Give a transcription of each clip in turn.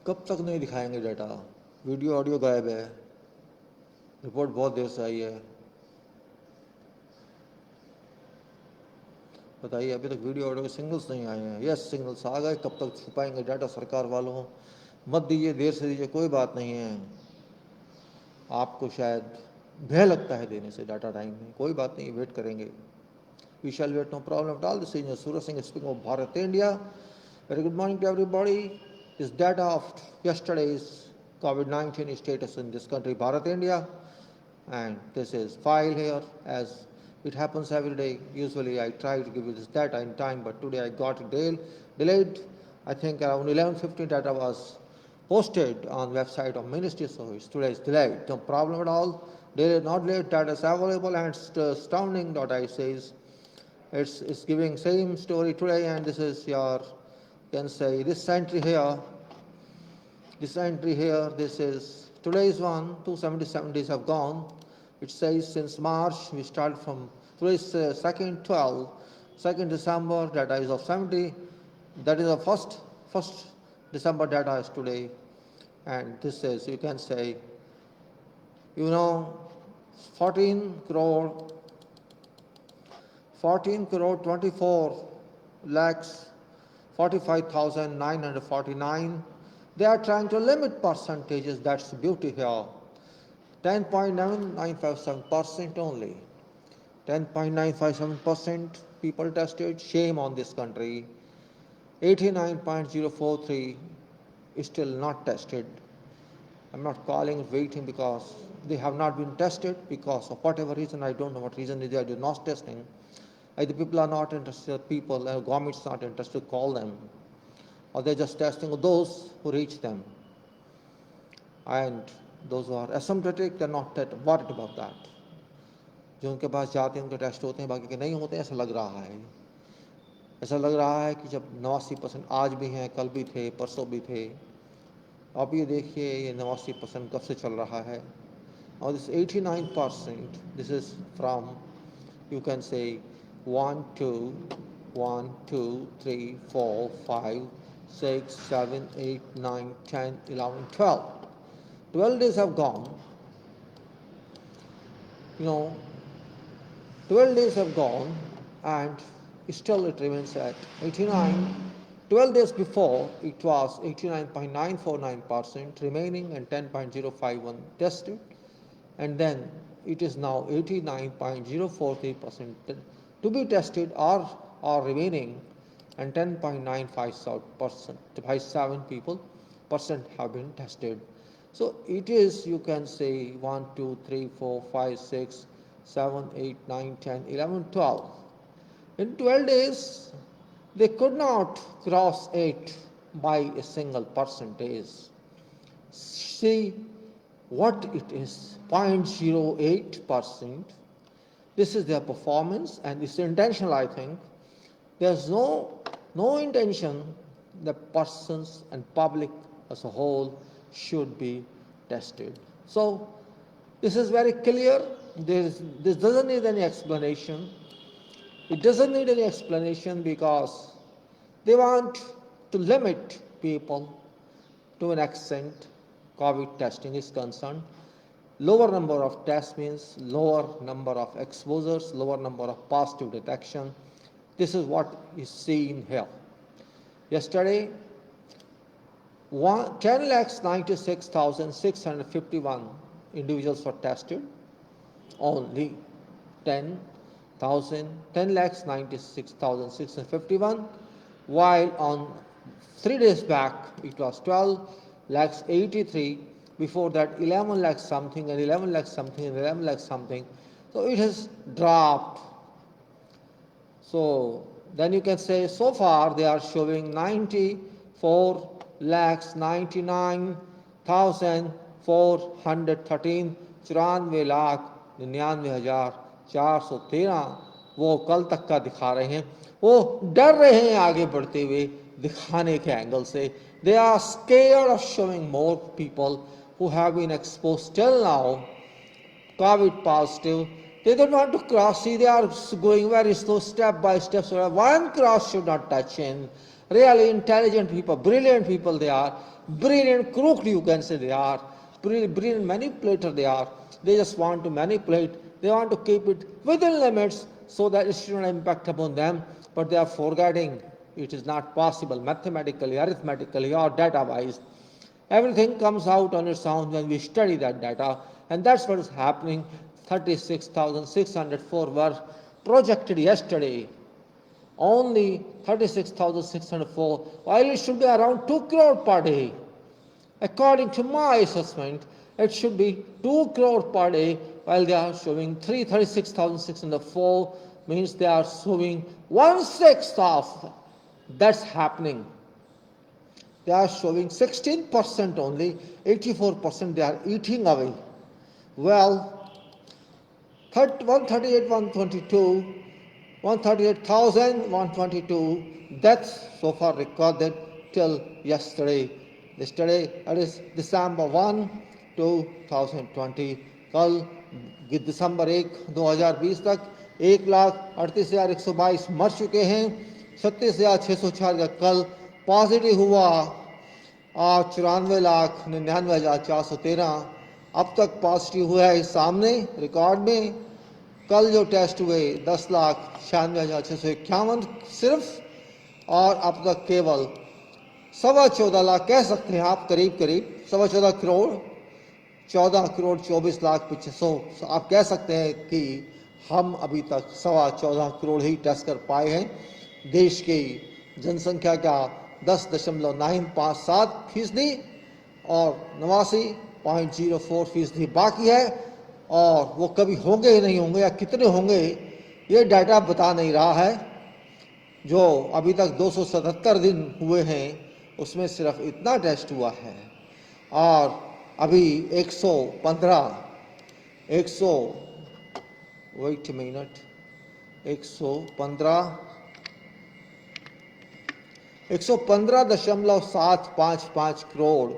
कब तक नहीं दिखाएंगे डाटा? वीडियो ऑडियो गायब है, रिपोर्ट बहुत देर से आई है। बताइए, अभी तक वीडियो ऑडियो के सिग्नल्स नहीं आए हैं। यस, सिग्नल्स आ गए, कब तक छुपाएंगे डाटा सरकार वालों? मत दीजिए, देर से दीजिए, कोई बात नहीं है। आपको शायद भय लगता है देने से डाटा टाइम में, कोई बात नहीं, वेट करेंगे। We shall wait, no problem at all. This is Suraj Singh speaking of Bharat India. Very good morning to everybody. This data of yesterday's COVID-19 status in this country, Bharat India, and this is file here as it happens every day. Usually I try to give you this data in time, but today I got it delayed. I think around 11:15 data was posted on website of ministry, so today is delayed. No problem at all. Delayed, not late, data is available, and it's astounding what I says. It's giving same story today, and this is your, you can say, this entry here. This entry here, this is today's one, 277 days have gone. It says since March, we started from today's 2nd December, data is of 70. That is the first December data is today. And this is, you can say, 14 crore 24 lakhs 45,949. They are trying to limit percentages, that's the beauty here. 10.957% only. 10.957% people tested, shame on this country. 89.043 is still not tested. I'm not calling it waiting because they have not been tested because of whatever reason, I don't know what reason they are not testing. Either people are not interested, people, and government's not interested to call them, or they're just testing those who reach them. And those who are asymptomatic, they're not worried about that. जो उनके पास जाते हैं उनके test होते हैं, बाकी के नहीं होते हैं, ऐसा लग रहा है। ऐसा लग रहा है कि जब 89% आज भी हैं, कल भी थे, परसों भी थे, अब ये देखिए ये 89% कब से चल रहा है। और this 89%, this is from, you can say, 1 2 3 4 5 6 7 8 9 10 11 12. 12 days have gone. 12 days have gone, and still it remains at 89. 12 days before it was 89.949% remaining and 10.051 tested, and then it is now 89.043% to be tested or remaining, and 10.957% percent have been tested. So it is, you can say, 1 2 3 4 5 6 7 8 9 10 11 12. In 12 days they could not cross 8 by a single percentage. See what it is, 0.08%. This is their performance, and it's intentional, I think. There's no intention that persons and public as a whole should be tested. So this is very clear. This doesn't need any explanation. It doesn't need any explanation because they want to limit people to an extent. COVID testing is concerned. Lower number of tests means lower number of exposures, lower number of positive detection. This is what is seen here. Yesterday, 10,96,651 individuals were tested. Only 10,96,651, while on 3 days back it was 12,83,000. Before that 11 lakh something and 11 lakh something and 11 lakh something. So it has dropped. So then you can say so far they are showing 94,99,413, 94,99,413 वो कल तक का दिखा रहे हैं। वो डर रहे हैं आगे बढ़ते हुए दिखाने के एंगल से. They are scared of showing more people who have been exposed till now, COVID positive. They don't want to cross. See, they are going very slow, step by step. So one cross should not touch in. Really intelligent people, brilliant people they are, brilliant crooked you can say they are, brilliant manipulator they are. They just want to manipulate, they want to keep it within limits so that it should not impact upon them, but they are forgetting it is not possible mathematically, arithmetically, or data-wise. Everything comes out on its own when we study that data, and that's what is happening. 36,604 were projected yesterday. Only 36,604, while it should be around 2 crore per day. According to my assessment, it should be 2 crore per day, while they are showing 36,604, means they are showing 1/6 of that's happening. They are showing 16% only, 84% they are eating away. Well, 138,122, 138,122 deaths so far recorded till yesterday. Yesterday, that is December 1, 2020. कल दिसंबर 1, 2020 तक 1,38,122 मर चुके हैं, 36,604 का कल positive हुआ, और 94,99,413 अब तक पॉजिटिव हुआ है सामने रिकॉर्ड में। कल जो टेस्ट हुए 10,96,651 सिर्फ, और अब तक केवल 14.25 कह सकते हैं आप, करीब करीब 14.25 करोड़, 14 करोड़ 24 लाख 500 आप कह सकते हैं कि हम अभी तक 14.25 करोड़ ही टेस्ट कर पाए हैं। देश की जनसंख्या का 10.957% और 89.04% बाकी है, और वो कभी होंगे ही नहीं होंगे, या कितने होंगे ये डाटा बता नहीं रहा है। जो अभी तक 277 दिन हुए हैं उसमें सिर्फ इतना टेस्ट हुआ है, और अभी 115 115.755 करोड़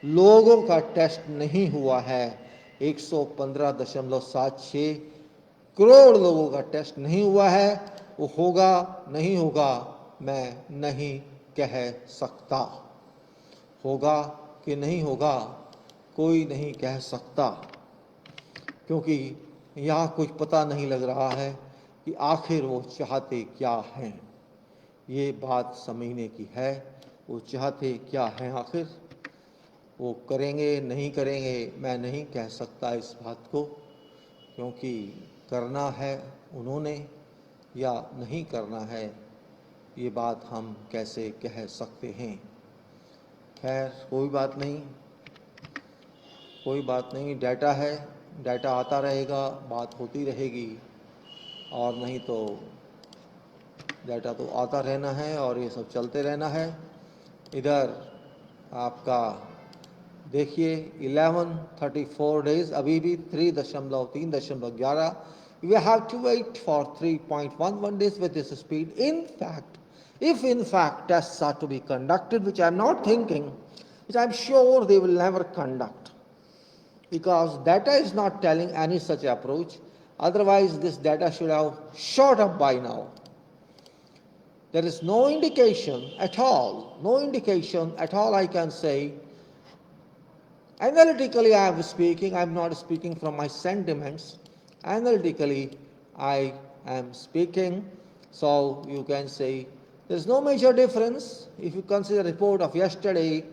लोगों का टेस्ट नहीं हुआ है। 115.76 करोड़ लोगों का टेस्ट नहीं हुआ है। वो होगा नहीं होगा मैं नहीं कह सकता, होगा कि नहीं होगा कोई नहीं कह सकता, क्योंकि यहाँ कुछ पता नहीं लग रहा है कि आखिर वो चाहते क्या हैं। ये बात समझने की है, वो चाहते क्या हैं, आखिर वो करेंगे नहीं करेंगे मैं नहीं कह सकता इस बात को, क्योंकि करना है उन्होंने या नहीं करना है ये बात हम कैसे कह सकते हैं। खैर कोई बात नहीं, डाटा है, डाटा आता रहेगा, बात होती रहेगी, और नहीं तो डाटा तो आता रहना है और ये सब चलते रहना है। इधर आपका देखिए 1134 डेज, अभी भी 3.11. We have to wait for 3.11 days with this speed. In fact, if in fact tests are to be conducted, which I am not thinking, which I am sure they will never conduct, because data is not telling any such approach. Otherwise, this data should have shot up by now. There is no indication at all, I can say. Analytically, I am speaking, I am not speaking from my sentiments. Analytically, I am speaking, so you can say there is no major difference if you consider the report of yesterday,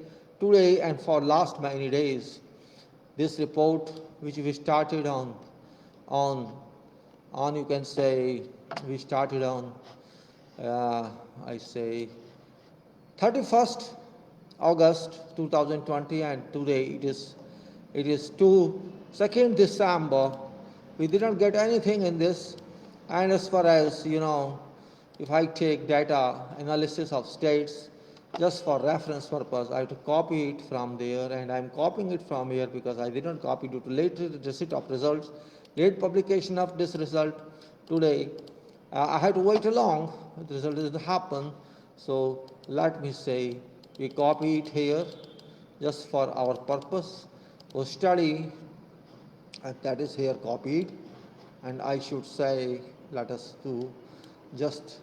today, and for last many days. This report, which we started on you can say, we started on, I say 31st August 2020, and today it is 2nd December. We did not get anything in this, and as far as if I take data analysis of states just for reference purpose, I have to copy it from there, and I am copying it from here because I did not copy due to late receipt of results, late publication of this result today. I had to wait along, the result didn't happen, so let me say we copy it here just for our purpose of study, and that is here copied. And I should say let us do just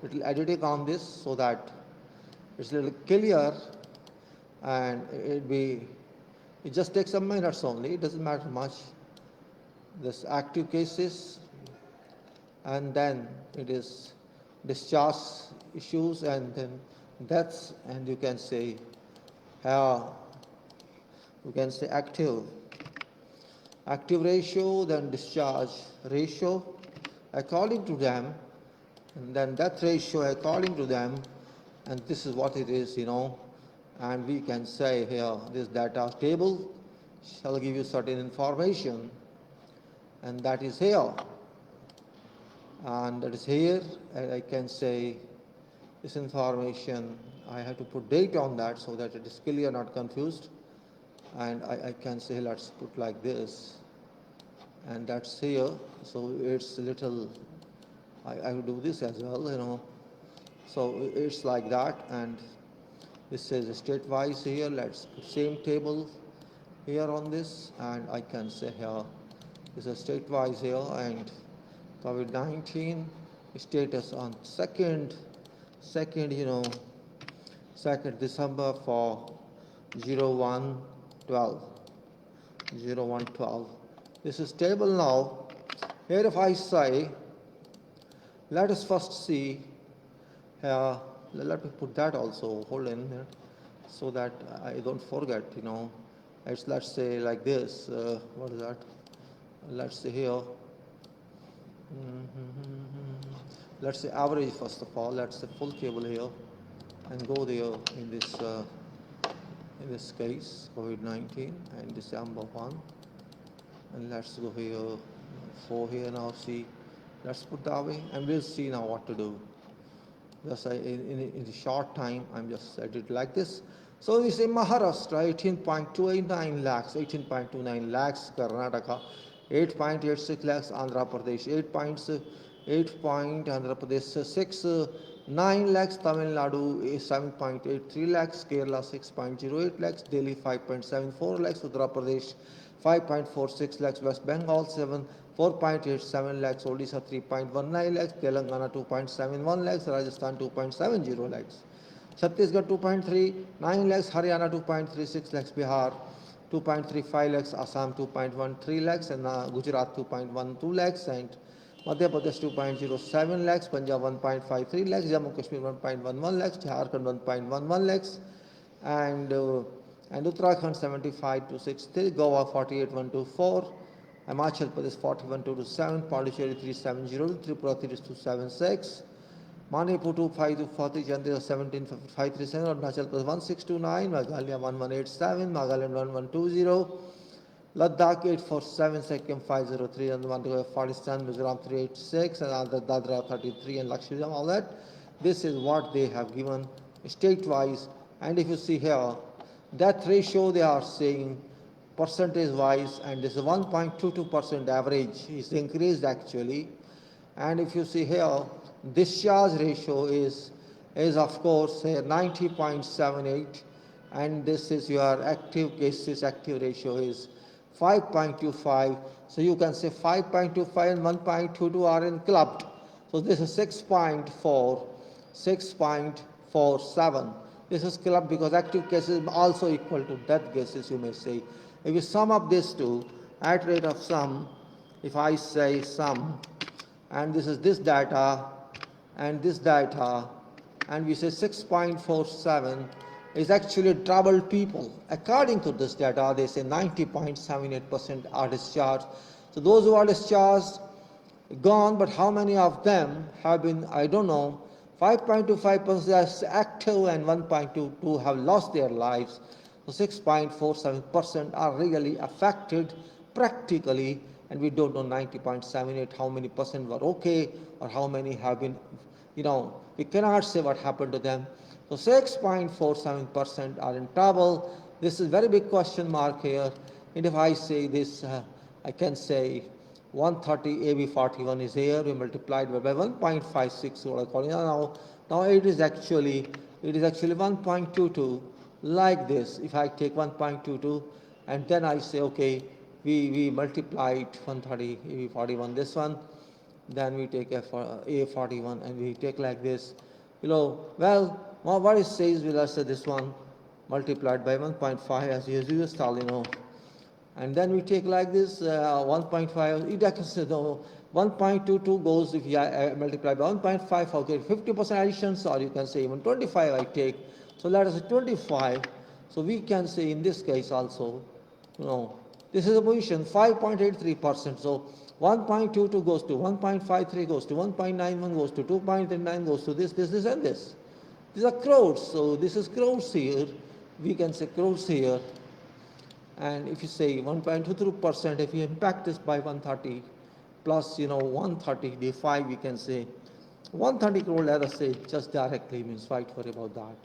little editing on this so that it's a little clear, and it just takes some minutes only, it doesn't matter much. This active cases, and then it is discharge issues, and then deaths, and you can say active ratio, then discharge ratio according to them, and then death ratio according to them, and this is what it is, and we can say here this data table shall give you certain information, and that is here, and that is here, and I can say this information, I have to put date on that so that it is clear, not confused, and I can say let's put like this, and that's here, so it's a little, I will do this as well, so it's like that, and this is state-wise here, let's put same table here on this, and I can say here this is state-wise here, and COVID-19 status on 2nd December for 01/12. This is stable now. Here if I say, let us first see here, let me put that also, hold in here, so that I don't forget, let's say like this, what is that, let's say here, let's say average first of all, let's say full table here, and go there in this case, COVID-19, and December 1, and let's go here, 4 here now, see, let's put that way, and we'll see now what to do. Just in a short time, I'm just set it like this. So we say Maharashtra 18.29 lakhs, 18.29 lakhs, Karnataka 8.86 lakhs, Andhra Pradesh 6.9 lakhs, Tamil Nadu 7.83 lakhs, Kerala 6.08 lakhs, Delhi 5.74 lakhs, Uttar Pradesh 5.46 lakhs, West Bengal 4.87 lakhs, Odisha 3.19 lakhs, Telangana 2.71 lakhs, Rajasthan 2.70 lakhs, Chhattisgarh 2.39 lakhs, Haryana 2.36 lakhs, Bihar 2.35 lakhs, Assam 2.13 lakhs, and Gujarat 2.12 lakhs, and Madhya Pradesh 2.07 lakhs, Punjab 1.53 lakhs, Jammu Kashmir 1.11 lakhs, Jharkhand 1.11 lakhs, and Uttarakhand 75,263, Goa 48,124, Himachal Pradesh 41,227, Pondicherry 370, Tripura 3276, Manipur 25,240, Chandigarh 17,537, Arunachal Pradesh 1629, Meghalaya 1187, Nagaland 1120, Ladakh 847, Sikkim 503, and Pakistan, Mizoram 386, and Dadra 33, and Lakshadweep, all that. This is what they have given state-wise, and if you see here, death ratio they are saying percentage-wise, and this is 1.22% average is increased actually, and if you see here, discharge ratio is of course here 90.78, and this is your active cases, active ratio is 5.25, so you can say 5.25 and 1.22 are in clubbed, so this is 6.47, this is clubbed because active cases also equal to death cases, you may say. If you sum up these two at rate of sum, if I say sum, and this is this data and this data, and we say 6.47 is actually troubled people. According to this data, they say 90.78% are discharged. So those who are discharged, gone, but how many of them have been, I don't know, 5.25% are active and 1.22 have lost their lives. So 6.47% are really affected practically, and we don't know 90.78 how many percent were okay or how many have been, we cannot say what happened to them. So 6.47% are in trouble. This is very big question mark here. And if I say this, I can say 130 AB41 is here. We multiplied by 1.56. What I call it now. It is actually 1.22 like this. If I take 1.22 and then I say okay, we multiplied 130 AB41 this one. Then we take A41 and we take like this. Well, what it says, will let's say this one multiplied by 1.5 as usual, and then we take like this 1.5. It actually no, 1.22 goes if you multiply by 1.5. Okay, 50% additions, or you can say even 25. I take. So let us say 25. So we can say in this case also, this is a position 5.83%. So 1.22 goes to 1.53 goes to 1.91 goes to 2.39 goes to this, and this. These are crores. So this is crores here. We can say crores here. And if you say 1.23%, if you impact this by 130 plus 130 d5, we can say 130 crore, let us say, just directly means right for about that.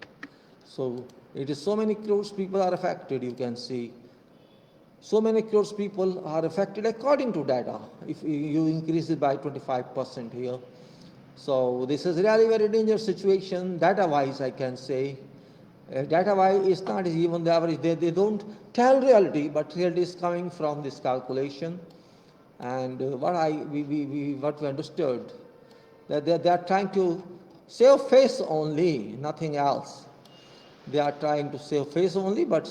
So it is so many crores people are affected, you can see. So many crores people are affected according to data, if you increase it by 25% here. So this is really very dangerous situation, data-wise, I can say. Data-wise is not even the average. They don't tell reality, but reality is coming from this calculation. And what we understood, that they are trying to save face only, nothing else. They are trying to save face only, but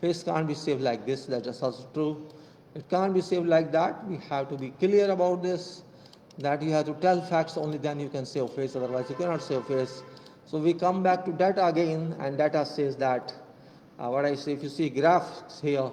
face can't be saved like this. That is also true. It can't be saved like that. We have to be clear about this, that you have to tell facts only, then you can save face, otherwise you cannot save face. So we come back to data again, and data says that, what I say, if you see graphs here,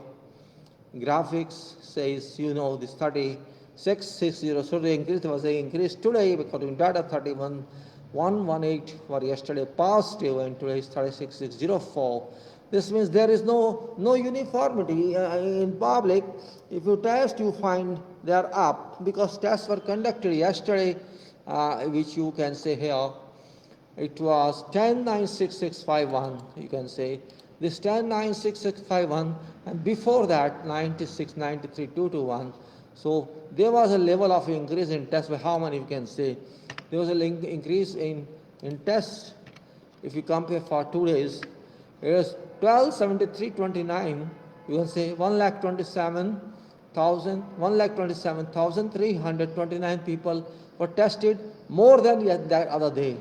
graphics says, this 3660, so the increase was an increase today, according to data 31118 for yesterday positive, and today is 36604. This means there is no uniformity in public. If you test, you find they are up, because tests were conducted yesterday, which you can say here. It was 10,96651, you can say. This 10,96651, and before that 96,93,221. So there was a level of increase in tests. By how many you can say? There was an increase in tests. If you compare for 2 days, it was 1273.29. You can say 1,27,329 people were tested more than that other day.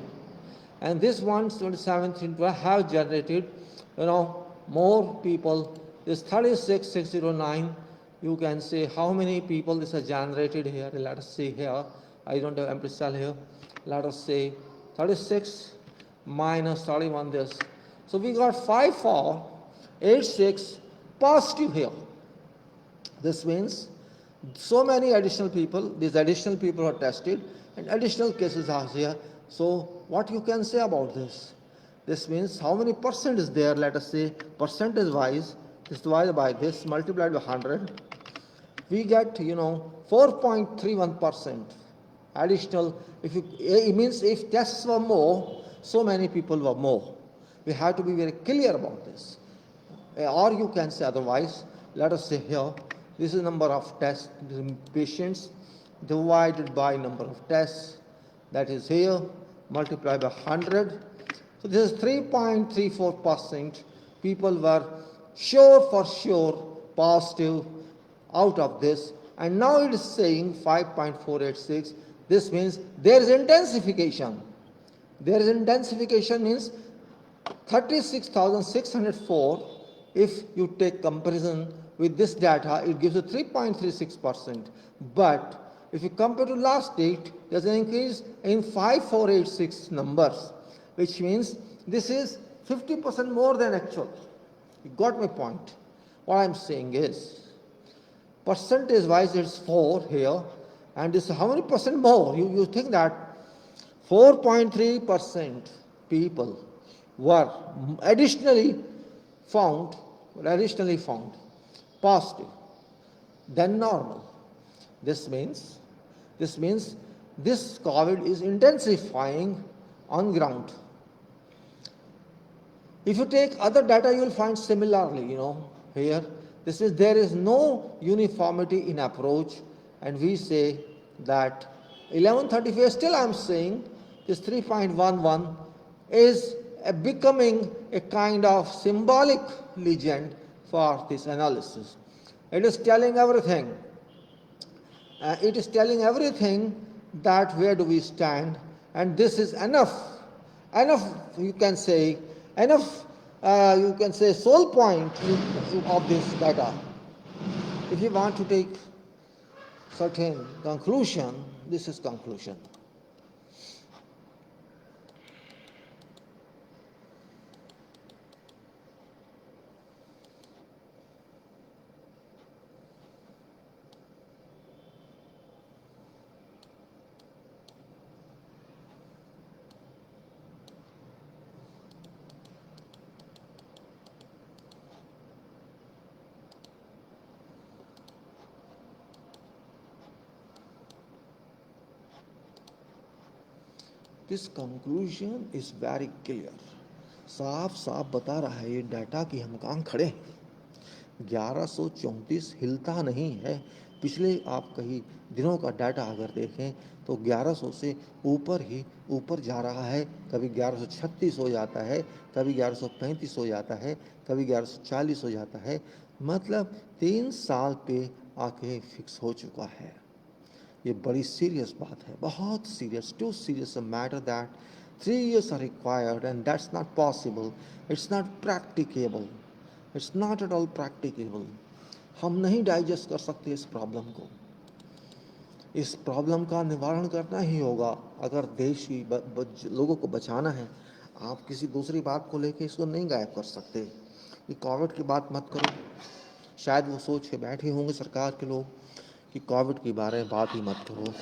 And this 127 have generated, more people. This 36,609, you can say how many people this has generated here. Let us see here. I don't have empty cell here. Let us say 36 minus 31 this. So we got 5486 positive here. This means so many additional people, these additional people are tested, and additional cases are here. So what you can say about this? This means how many percent is there? Let us say percentage wise, this divided by this, multiplied by 100. We get 4.31% additional. It means if tests were more, so many people were more. We have to be very clear about this. Or you can say otherwise. Let us say here, this is number of tests, patients divided by number of tests. That is here, multiplied by 100. So this is 3.34% people were for sure positive out of this. And now it is saying 5.486. This means there is intensification. There is intensification means 36,604. If you take comparison with this data, it gives you 3.36%. But if you compare to last date, there's an increase in 5486 numbers, which means this is 50% more than actual. You got my point? What I'm saying is, percentage wise it's 4 here, and this how many percent more? You think that 4.3% people were additionally found positive than normal. This means this COVID is intensifying on ground. If you take other data, you will find similarly, here. This is, there is no uniformity in approach, and we say that 1135, still I'm saying this 3.11 is becoming a kind of symbolic legend for this analysis. It is telling everything. It is telling everything that where do we stand, and this is enough enough, you can say, enough, you can say, sole point of this data. If you want to take certain conclusion, this is conclusion. This conclusion is very clear. साफ साफ बता रहा है ये data कि हम कहाँ खड़े हैं. 1134 हिलता नहीं है. पिछले आप कहीं दिनों का डाटा अगर देखें तो 1100 से ऊपर ही ऊपर जा रहा है. कभी 1136 हो जाता है, कभी 1135 हो जाता है, कभी 1140 हो जाता है. मतलब 3 साल पे आके फिक्स हो चुका है. ये बड़ी सीरियस बात है, बहुत serious. Too serious a matter that 3 years are required and that's not possible. It's not practicable. It's not at all practicable. हम नहीं डाइजेस्ट कर सकते इस प्रॉब्लम को. इस प्रॉब्लम का निवारण करना ही होगा अगर देश की लोगों को बचाना है. आप किसी दूसरी बात को लेके इसको नहीं गायब कर सकते. ये कोविड की बात मत करो. शायद वो सोच के बैठे होंगे सरकार के लोग कि कोविड के बारे में बात ही मत करो,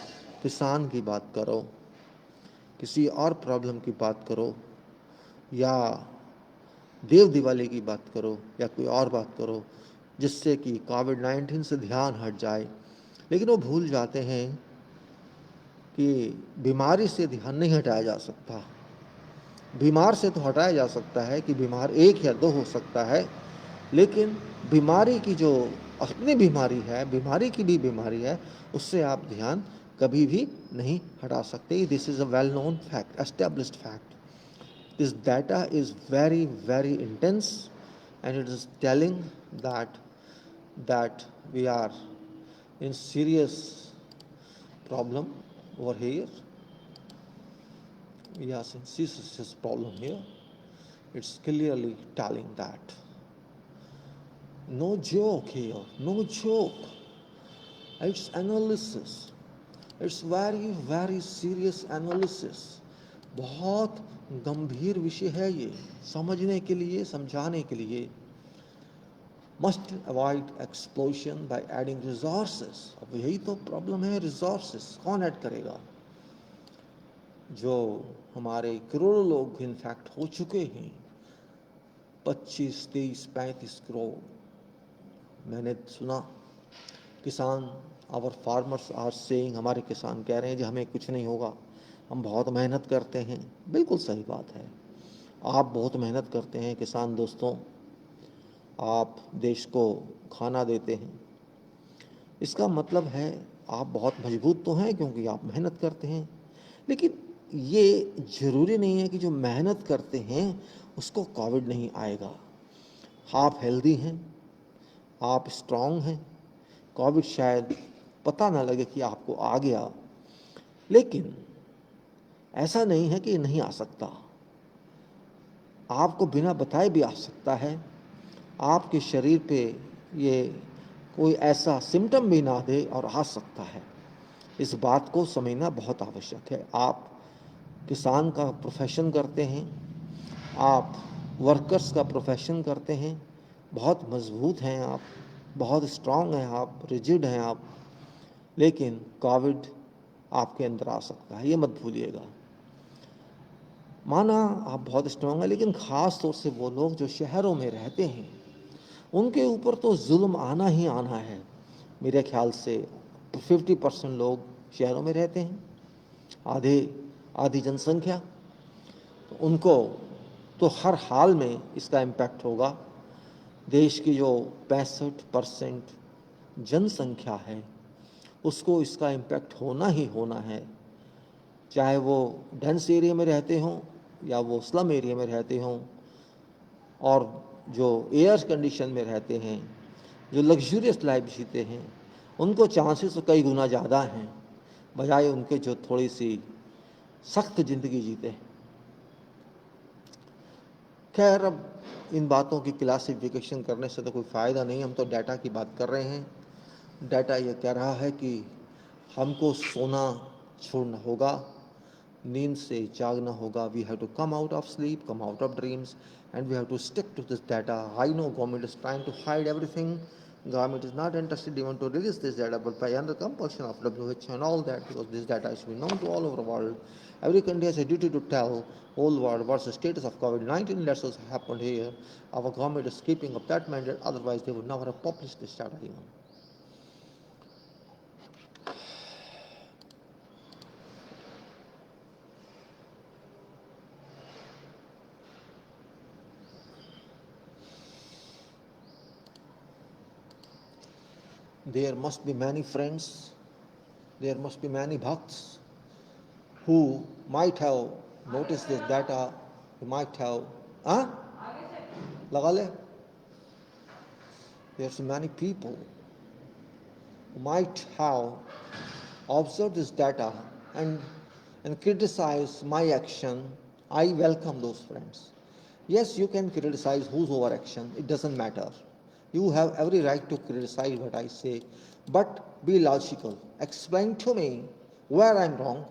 किसान की बात करो, किसी और प्रॉब्लम की बात करो, या देव दिवाली की बात करो, या कोई और बात करो जिससे कि कोविड-19 से ध्यान हट जाए. लेकिन वो भूल जाते हैं कि बीमारी से ध्यान नहीं हटाया जा सकता. बीमार से तो हटाया जा सकता है कि बीमार 1 या 2 हो सकता है, लेकिन बीमारी की जो अपनी बीमारी है, बीमारी की भी बीमारी है, उससे आप ध्यान कभी भी नहीं हटा सकते. This is a well known fact, established fact. This data is very very intense and it is telling that we are in serious problem over here. We are in serious problem here. It's clearly telling that. No joke here, no joke. It's analysis. It's very very serious analysis. बहुत गंभीर विषय है ये, समझने के लिए, समझाने के लिए. Must avoid explosion by adding resources. अब यही तो प्रॉब्लम है, रिसोर्सेस कौन ऐड करेगा? जो हमारे करोड़ों लोग इनफैक्ट हो चुके हैं, 25, 23, 35 करोड़. मैंने सुना किसान, आवर फार्मर्स आर सेइंग, हमारे किसान कह रहे हैं जी हमें कुछ नहीं होगा, हम बहुत मेहनत करते हैं. बिल्कुल सही बात है, आप बहुत मेहनत करते हैं किसान दोस्तों, आप देश को खाना देते हैं. इसका मतलब है आप बहुत मजबूत तो हैं क्योंकि आप मेहनत करते हैं. लेकिन ये ज़रूरी नहीं है कि जो मेहनत करते हैं उसको कोविड नहीं आएगा. आप हेल्दी हैं, आप स्ट्रांग हैं, कोविड शायद पता ना लगे कि आपको आ गया, लेकिन ऐसा नहीं है कि ये नहीं आ सकता. आपको बिना बताए भी आ सकता है. आपके शरीर पे ये कोई ऐसा सिम्टम भी ना दे और आ सकता है. इस बात को समझना बहुत आवश्यक है. आप किसान का प्रोफेशन करते हैं, आप वर्कर्स का प्रोफेशन करते हैं, बहुत मजबूत हैं आप, बहुत स्ट्रांग हैं आप, रिजिड हैं आप, लेकिन कोविड आपके अंदर आ सकता है, ये मत भूलिएगा. माना आप बहुत स्ट्रांग हैं, लेकिन ख़ास तौर से वो लोग जो शहरों में रहते हैं उनके ऊपर तो जुल्म आना ही आना है. मेरे ख्याल से 50% लोग शहरों में रहते हैं, आधी जनसंख्या, तो उनको तो हर हाल में इसका इम्पैक्ट होगा. देश की जो 65% जनसंख्या है उसको इसका इम्पैक्ट होना ही होना है, चाहे वो डेंस एरिया में रहते हों या वो स्लम एरिया में रहते हों, और जो एयर कंडीशन में रहते हैं, जो लग्जूरियस लाइफ जीते हैं, उनको चांसेस तो कई गुना ज़्यादा हैं बजाय उनके जो थोड़ी सी सख्त ज़िंदगी जीते हैं. खैर, अब इन बातों की क्लासिफिकेशन करने से तो कोई फ़ायदा नहीं, हम तो डाटा की बात कर रहे हैं। डाटा ये कह रहा है कि हमको सोना छोड़ना होगा, नींद से जागना होगा. We have to come out of sleep, come out of dreams, and we have to stick to this data. I know government is trying to hide everything. Government is not interested even to release this data, but by under compulsion of WHO and all that, because this data is to be known to all over the world. Every country has a duty to tell whole world what's the status of COVID-19. That's what's happened here. Our government is keeping up that mandate, otherwise they would never have published this data even. There must be many friends, there must be many bhakts who might have noticed this data, who might have, huh? Lagale? There's many people who might have observed this data and criticize my action. I welcome those friends. Yes, you can criticize whose overaction, it doesn't matter. You have every right to criticize what I say, but be logical. Explain to me where I'm wrong.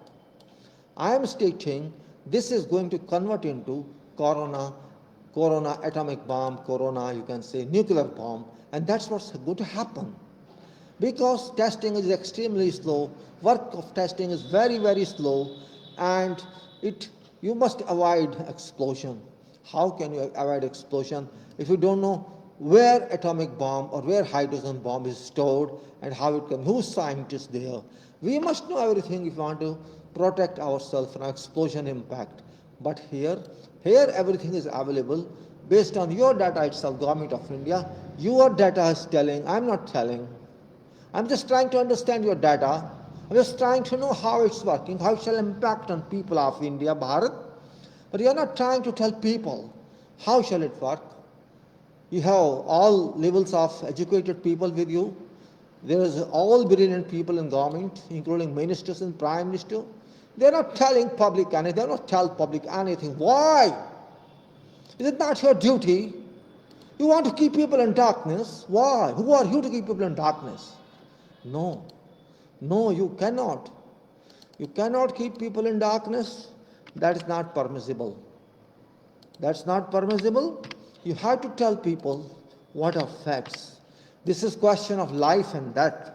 I am stating this is going to convert into corona atomic bomb, corona, you can say nuclear bomb, and that's what's going to happen. Because testing is extremely slow, work of testing is very, very slow, and you must avoid explosion. How can you avoid explosion if you don't know where atomic bomb or where hydrogen bomb is stored and how it comes, who's scientists there? We must know everything if we want to protect ourselves from explosion impact. But here everything is available based on your data itself, Government of India. Your data is telling, I'm not telling. I'm just trying to understand your data. I'm just trying to know how it's working, how it shall impact on people of India, Bharat. But you're not trying to tell people how shall it work. You have all levels of educated people with you. There is all brilliant people in government, including ministers and prime minister. They're not telling public anything. They're not telling public anything. Why? Is it not your duty? You want to keep people in darkness. Why? Who are you to keep people in darkness? No. No, you cannot. You cannot keep people in darkness. That is not permissible. That's not permissible. You have to tell people what are facts. This is question of life and death.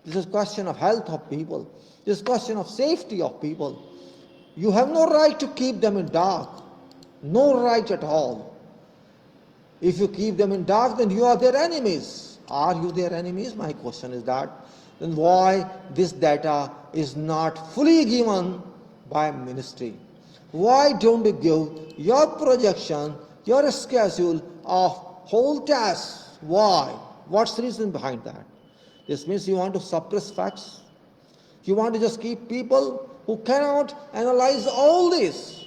This is question of health of people. This is question of safety of people. You have no right to keep them in dark. No right at all. If you keep them in dark, then you are their enemies. Are you their enemies? My question is that. Then why this data is not fully given by ministry? Why don't you give your projection, your schedule of whole tests? Why? What's the reason behind that? This means you want to suppress facts. You want to just keep people who cannot analyze all this.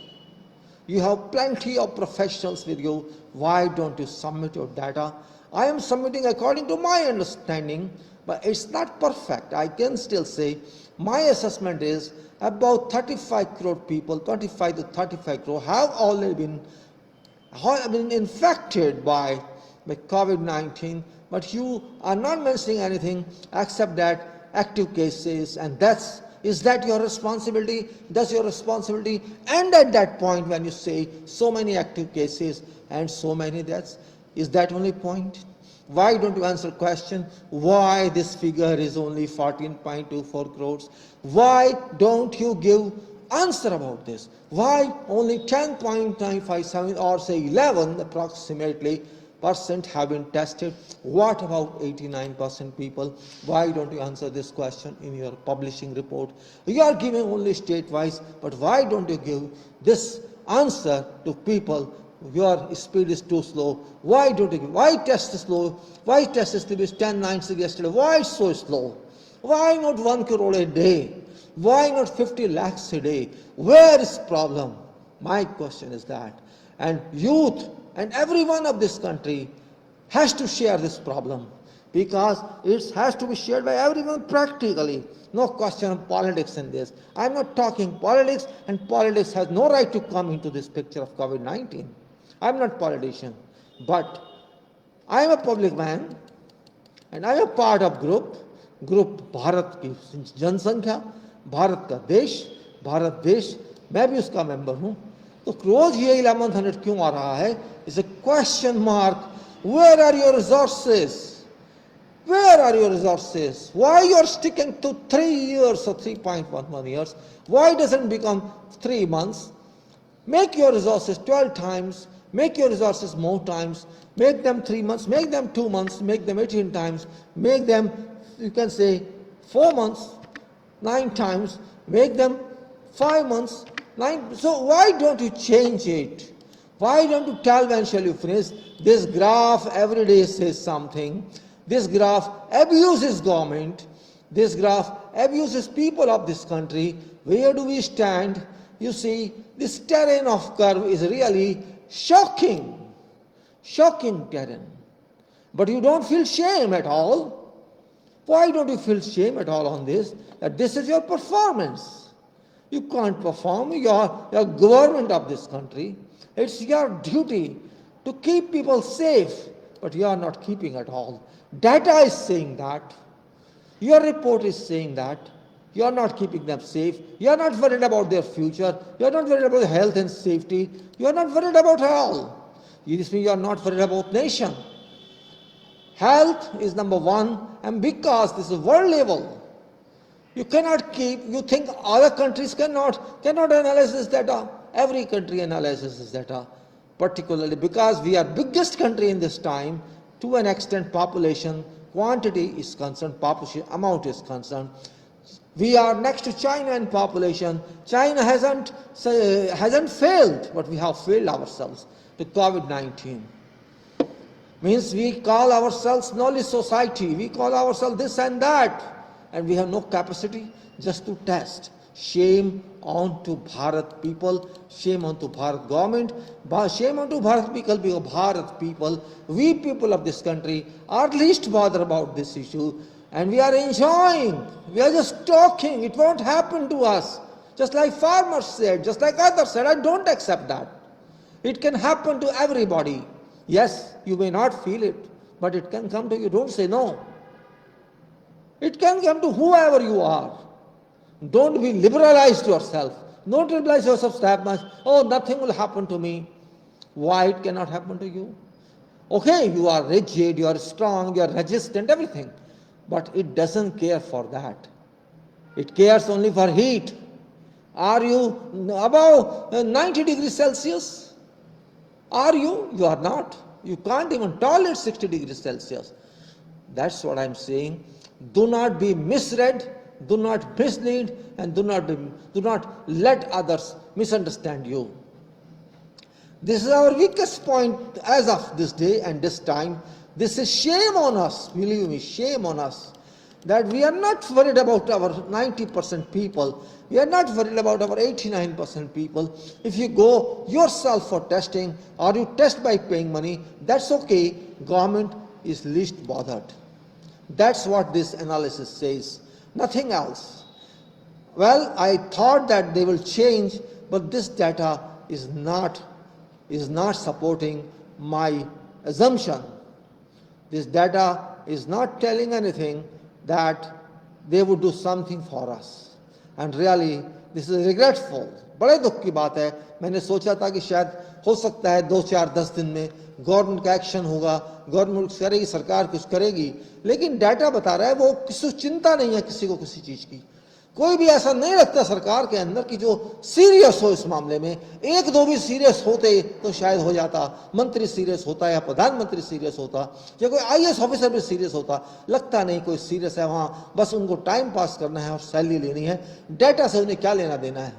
You have plenty of professionals with you. Why don't you submit your data? I am submitting according to my understanding, but it's not perfect. I can still say my assessment is about 35 crore people, 25 to 35 crore have already been infected by COVID-19, but you are not mentioning anything except that active cases and deaths. Is that your responsibility? Does your responsibility end at that point when you say so many active cases and so many deaths? Is that only point? Why don't you answer question why this figure is only 14.24 crores? Why don't you give answer about this? Why only 10.957 or say 11 approximately percent have been tested? What about 89% people? Why don't you answer this question in your publishing report? You are giving only state-wise, but why don't you give this answer to people? Your speed is too slow. Why don't you give? Why test is slow? Why test is 10.96 yesterday? Why it's so slow? Why not 1 crore a day? Why not 50 lakhs a day? Where is problem? My question is that. And youth and everyone of this country has to share this problem because it has to be shared by everyone practically. No question of politics in this. I'm not talking politics, and politics has no right to come into this picture of COVID-19. I am not politician, but I am a public man and I am a part of group Bharat की जनसंख्या, भारत का देश, भारत देश, मैं भी उसका member हूं. तो रोज ये 1100 क्यों आ रहा है? It's a question mark. Where are your resources? Where are your resources? Why you are sticking to 3 years or 3.11 years? Why doesn't become 3 months? Make your resources 12 times, make your resources more times, make them 3 months, make them 2 months, make them 18 times, make them, you can say, 4 months, 9 times, make them 5 months, 9. So why don't you change it? Why don't you tell when shall you finish? This graph every day says something. This graph abuses government. This graph abuses people of this country. Where do we stand? You see, this terrain of curve is really shocking. Shocking terrain. But you don't feel shame at all. Why don't you feel shame at all on this? That this is your performance. You can't perform. You are government of this country. It's your duty to keep people safe, but you are not keeping at all. Data is saying that. Your report is saying that. You are not keeping them safe. You are not worried about their future. You are not worried about health and safety. You are not worried about all. This means you are not worried about nation. Health is number one, and because this is world level, you cannot keep, you think other countries cannot analyze this data. Every country analyzes this data, particularly because we are biggest country in this time. To an extent, population quantity is concerned, population amount is concerned. We are next to China in population. China hasn't failed, but we have failed ourselves to COVID-19. Means we call ourselves knowledge society. We call ourselves this and that, and we have no capacity just to test. Shame on to Bharat people, shame on to Bharat government, shame on to Bharat people. We people of this country are least bothered about this issue, and we are enjoying. We are just talking. It won't happen to us. Just like farmers said, just like others said, I don't accept that. It can happen to everybody. Yes, you may not feel it, but it can come to you. Don't say no. It can come to whoever you are. Don't be liberalized yourself. Don't liberalize yourself that much. Oh, nothing will happen to me. Why it cannot happen to you? Okay, you are rigid, you are strong, you are resistant, everything. But it doesn't care for that. It cares only for heat. Are you above 90 degrees Celsius? Are you? You are not. You can't even tolerate 60 degrees Celsius. That's what I'm saying. Do not be misread. Do not mislead, and do not let others misunderstand you. This is our weakest point as of this day and this time. This is shame on us, believe me, shame on us, that we are not worried about our 90% people. We are not worried about our 89% people. If you go yourself for testing or you test by paying money, that's okay. Government is least bothered. That's what this analysis says. Nothing else. Well, I thought that they will change, but this data is not supporting my assumption. This data is not telling anything that they would do something for us. And really, this is regretful. बड़े दुख की बात है. मैंने सोचा था कि शायद हो सकता है 2, 4, 10 दिन में गवर्नमेंट का एक्शन होगा, गवर्नमेंट करेगी, सरकार कुछ करेगी, लेकिन डाटा बता रहा है वो किसी चिंता नहीं है किसी को किसी चीज की. कोई भी ऐसा नहीं लगता सरकार के अंदर कि जो सीरियस हो इस मामले में. 1-2 भी सीरियस होते तो शायद हो जाता. मंत्री सीरियस होता या प्रधानमंत्री सीरियस होता या कोई आईएएस ऑफिसर भी सीरियस होता. लगता नहीं कोई सीरियस है. वहां बस उनको टाइम पास करना है और सैलरी लेनी है. डाटा से उन्हें क्या लेना देना है?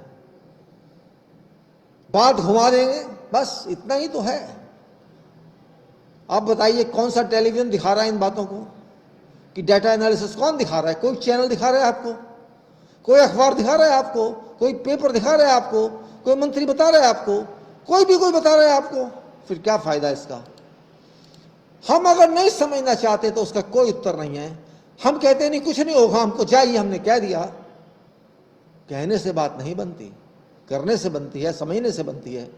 बात घुमा देंगे, बस इतना ही तो है. आप बताइए कौन सा टेलीविजन दिखा रहा है इन बातों को कि डाटा एनालिसिस कौन दिखा रहा है? कोई चैनल दिखा रहा है आपको? कोई अखबार दिखा रहा है आपको? कोई पेपर दिखा रहा है आपको? कोई मंत्री बता रहा है आपको? कोई बता रहा है आपको? फिर क्या फायदा इसका? हम अगर नहीं समझना चाहते तो उसका कोई उत्तर नहीं है. हम कहते नहीं कुछ नहीं होगा, हमको चाहिए, हमने कह दिया. कहने से बात नहीं बनती, करने से बनती है, समझने से बनती है.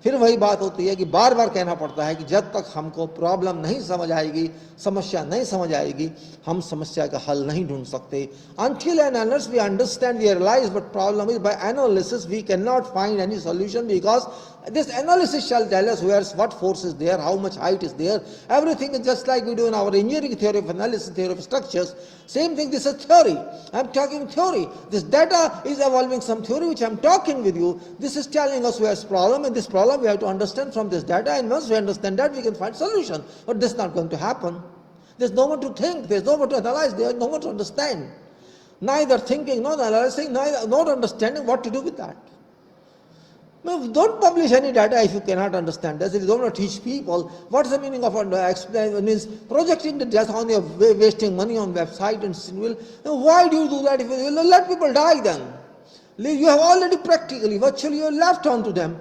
फिर वही बात होती है कि बार बार कहना पड़ता है कि जब तक हमको प्रॉब्लम नहीं समझ आएगी, समस्या नहीं समझ आएगी, हम समस्या का हल नहीं ढूंढ सकते. Until and unless we understand, we realize, but problem is by analysis we cannot find any solution, because this analysis shall tell us what force is there, how much height is there. Everything is just like we do in our engineering theory of analysis, theory of structures. Same thing, this is theory. I am talking theory. This data is evolving some theory which I am talking with you. This is telling us where's problem, and this problem we have to understand from this data, and once we understand that, we can find solution. But this is not going to happen. There's no one to think, there's no one to analyze, there's no one to understand. Neither thinking, nor analyzing, neither not understanding what to do with that. Now, don't publish any data if you cannot understand this. If you don't want to teach people, what's the meaning of means projecting the data on your wasting money on website and well, why do you do that? If you let people die then. You have already practically, virtually, you have left on to them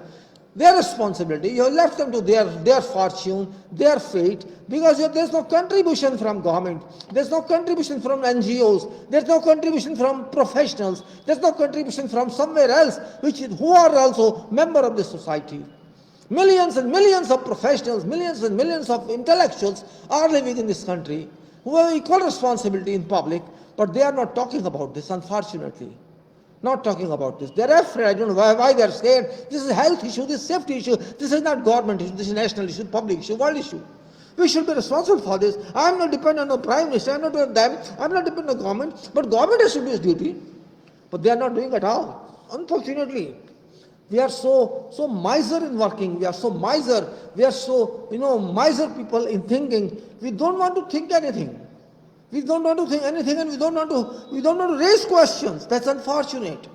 their responsibility. You have left them to their fortune, their fate, because there's no contribution from government, there's no contribution from NGOs, there's no contribution from professionals, there's no contribution from somewhere else, who are also member of this society. Millions and millions of professionals, millions and millions of intellectuals are living in this country who have equal responsibility in public, but they are not talking about this, unfortunately. Not talking about this. They're afraid. I don't know why they're scared. This is a health issue, this is a safety issue, this is not government issue, this is national issue, public issue, world issue. We should be responsible for this. I'm not dependent on the Prime Minister, I'm not on them, I'm not dependent on government, but government has to do its duty. But they are not doing it at all. Unfortunately. We are so miser in working, we are so miser people in thinking. We don't want to think anything. We don't want to think anything, and we don't want to raise questions. That's unfortunate.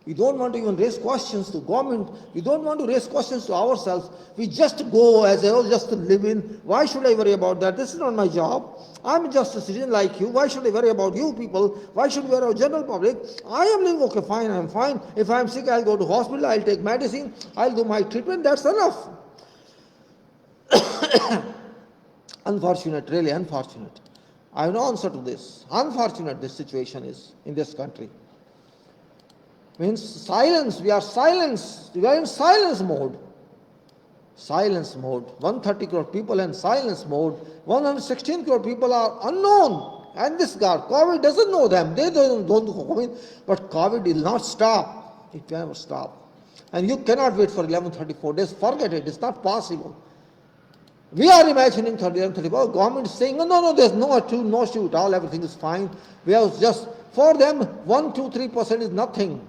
We don't want to even raise questions to government. We don't want to raise questions to ourselves. We just go as just to live in. Why should I worry about that? This is not my job. I'm just a citizen like you. Why should I worry about you people? Why should we worry about general public? I am living okay, fine, I'm fine. If I'm sick, I'll go to hospital, I'll take medicine, I'll do my treatment. That's enough. Unfortunate, really unfortunate. I have no answer to this. Unfortunate this situation is in this country. Means silence, we are in silence mode. Silence mode. 130 crore people in silence mode. 116 crore people are unknown. And this guy, COVID doesn't know them. They don't know COVID. But COVID will not stop. It will never stop. And you cannot wait for 1134 days. Forget it. It's not possible. We are imagining 34. Government is saying, no, there's no issue at all, everything is fine. We have just, for them, 1, 2, 3% is nothing.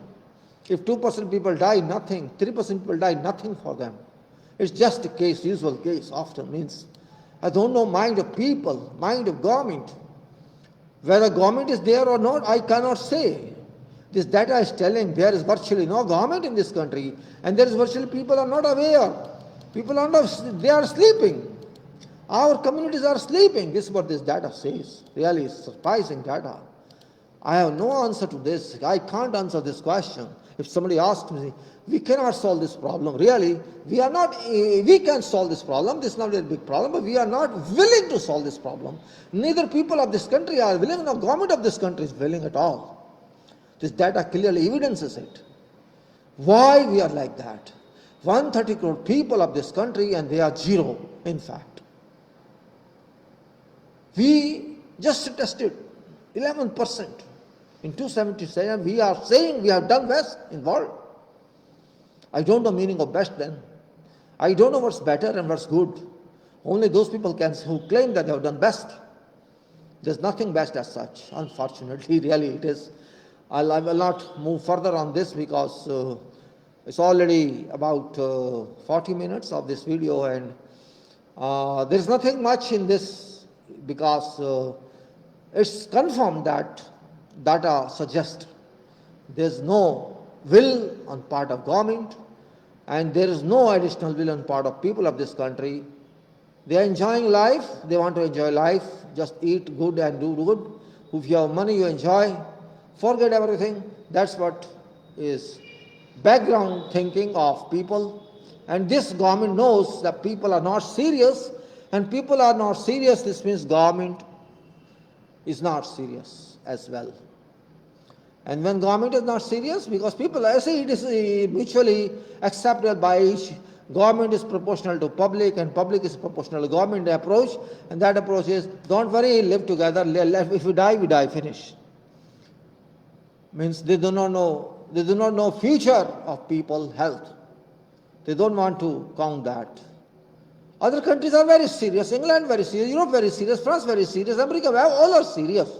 If 2% people die, nothing. 3% people die, nothing for them. It's just a case, usual case, often means. I don't know mind of people, mind of government. Whether government is there or not, I cannot say. This data is telling there is virtually no government in this country, and there is virtually people are not aware. People are not, they are sleeping. Our communities are sleeping. This is what this data says. Really surprising data. I have no answer to this. I can't answer this question. If somebody asks me, we cannot solve this problem. Really, we can solve this problem. This is not a big problem, but we are not willing to solve this problem. Neither people of this country are willing, nor government of this country is willing at all. This data clearly evidences it. Why we are like that? 130 crore people of this country, and they are zero, in fact. We just tested 11%. In 277, we are saying we have done best in world. I don't know meaning of best then. I don't know what's better and what's good. Only those people who claim that they have done best. There's nothing best as such. Unfortunately, really it is. I will not move further on this because it's already about 40 minutes of this video, and there's nothing much in this because it's confirmed that data suggests there's no will on part of government, and there is no additional will on part of people of this country. They are enjoying life, they want to enjoy life, just eat good and do good. If you have money, you enjoy, forget everything. That's what is background thinking of people. And this government knows that people are not serious, and people are not serious, this means government is not serious as well. And when government is not serious, because people, I say it is mutually accepted by government is proportional to public and public is proportional to government approach, and that approach is, don't worry, live together, if we die, finish. Means they do not know future of people health. They don't want to count that. Other countries are very serious, England very serious, Europe very serious, France very serious, America, all are serious,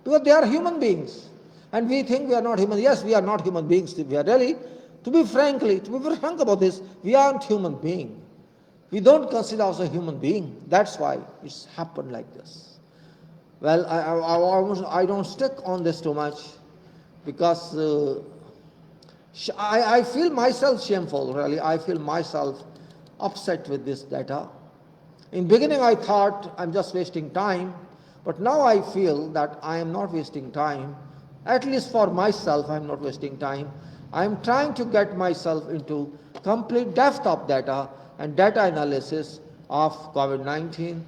because they are human beings. And we think we are not human. Yes, we are not human beings. We are really, to be frank about this, we aren't human beings. We don't consider ourselves a human being. That's why it's happened like this. Well, I don't stick on this too much, because I feel myself shameful, really. I feel myself upset with this data. In beginning, I thought I'm just wasting time, but now I feel that I am not wasting time. At least for myself, I'm not wasting time. I'm trying to get myself into complete depth of data and data analysis of COVID-19.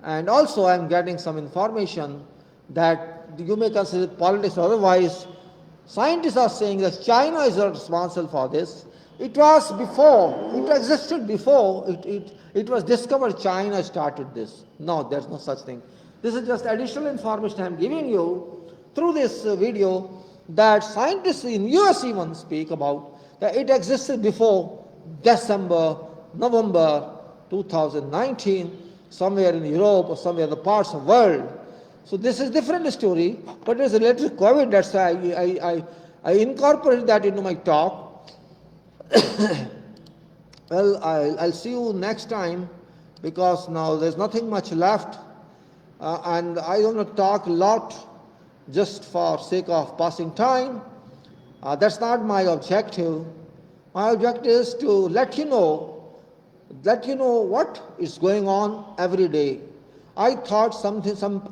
And also I'm getting some information that you may consider politics or otherwise. Scientists are saying that China is responsible for this. It was before, it existed before, it was discovered China started this. No, there's no such thing. This is just additional information I'm giving you through this video, that scientists in US even speak about that it existed before December, November 2019, somewhere in Europe or somewhere in the parts of the world. So this is a different story, but it's related to COVID. That's why I incorporated that into my talk. Well, I'll see you next time, because now there's nothing much left, and I don't want to talk a lot just for sake of passing time. That's not my objective. My objective is to let you know what is going on every day. I thought some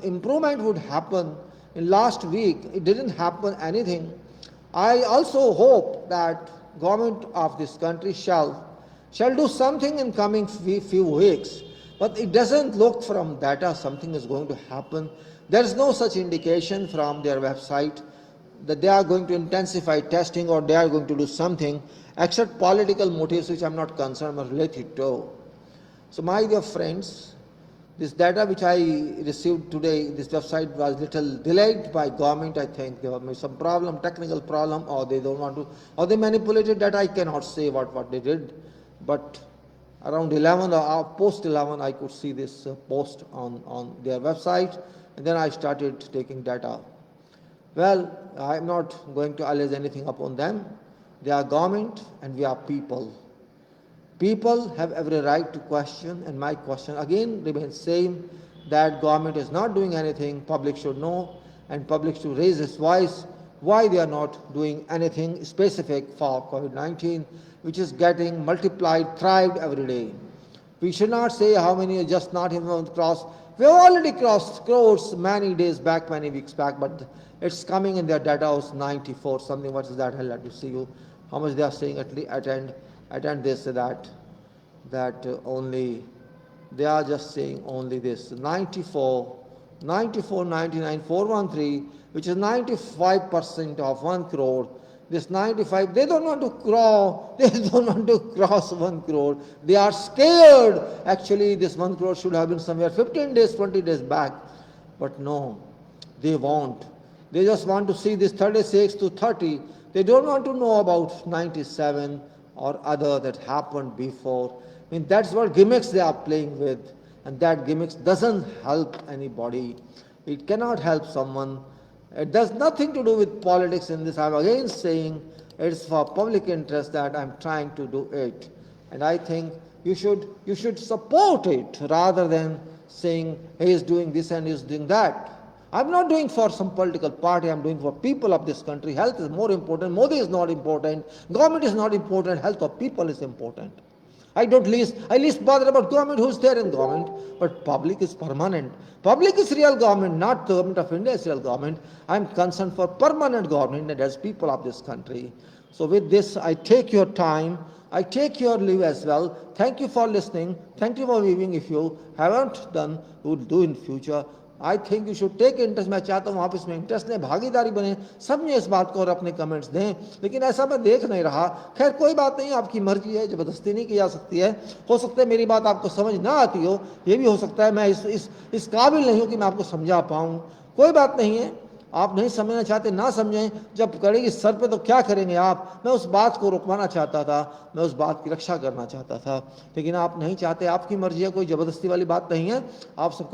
improvement would happen in last week. It didn't happen anything. I also hope that government of this country shall do something in coming few weeks. But it doesn't look from data something is going to happen. There is no such indication from their website that they are going to intensify testing or they are going to do something, except political motives, which I'm not concerned or related to. So my dear friends, this data which I received today, this website was little delayed by government. I think there was some problem, technical problem, or they don't want to, or they manipulated that. I cannot say what they did. But around 11 or post 11, I could see this post on their website. And then I started taking data. Well, I'm not going to allege anything upon them. They are government and we are people. People have every right to question, and my question again remains same, that government is not doing anything, public should know, and public should raise its voice why they are not doing anything specific for COVID-19, which is getting multiplied, thrived every day. We should not say how many are just not even crossed. We have already crossed crores many days back, many weeks back, but it's coming in their data house 94 something. What is that? I'll let you see you how much they are saying attend this, that only, they are just saying only this 94, 99, 413, which is 95% of 1 crore. This 95, they don't want to cross 1 crore. They are scared. Actually, this 1 crore should have been somewhere 15 days, 20 days back. But no, they won't. They just want to see this 36 to 30. They don't want to know about 97 or other that happened before. I mean, that's what gimmicks they are playing with. And that gimmicks doesn't help anybody. It cannot help someone. It does nothing to do with politics in this. I'm again saying it's for public interest that I'm trying to do it. And I think you should support it rather than saying he is doing this and he is doing that. I'm not doing for some political party, I'm doing for people of this country. Health is more important, Modi is not important, government is not important, health of people is important. I least bother about government, who's there in government, but public is permanent. Public is real government, not the government of India is real government. I'm concerned for permanent government and as people of this country. So with this, I take your time, I take your leave as well. Thank you for listening. Thank you for viewing. If you haven't done, you will do in future. I think you should take interest, मैं चाहता हूँ आप इसमें interest लें, भागीदारी बने, समझें इस बात को और अपने कमेंट्स दें, लेकिन ऐसा मैं देख नहीं रहा। खैर कोई बात नहीं, आपकी मर्जी है, ज़बरदस्ती नहीं की जा सकती है। हो सकता है मेरी बात आपको समझ ना आती हो, ये भी हो सकता है, मैं इस काबिल नहीं हूँ कि मैं आपको समझा पाऊँ। कोई बात नहीं है, आप नहीं समझना चाहते ना समझें, जब करेगी सर पे तो क्या करेंगे आप। मैं उस बात को रुकवाना चाहता था, मैं उस बात की रक्षा करना चाहता था, लेकिन आप नहीं चाहते, आपकी मर्जी है, कोई ज़बरदस्ती वाली बात नहीं है। आप सबको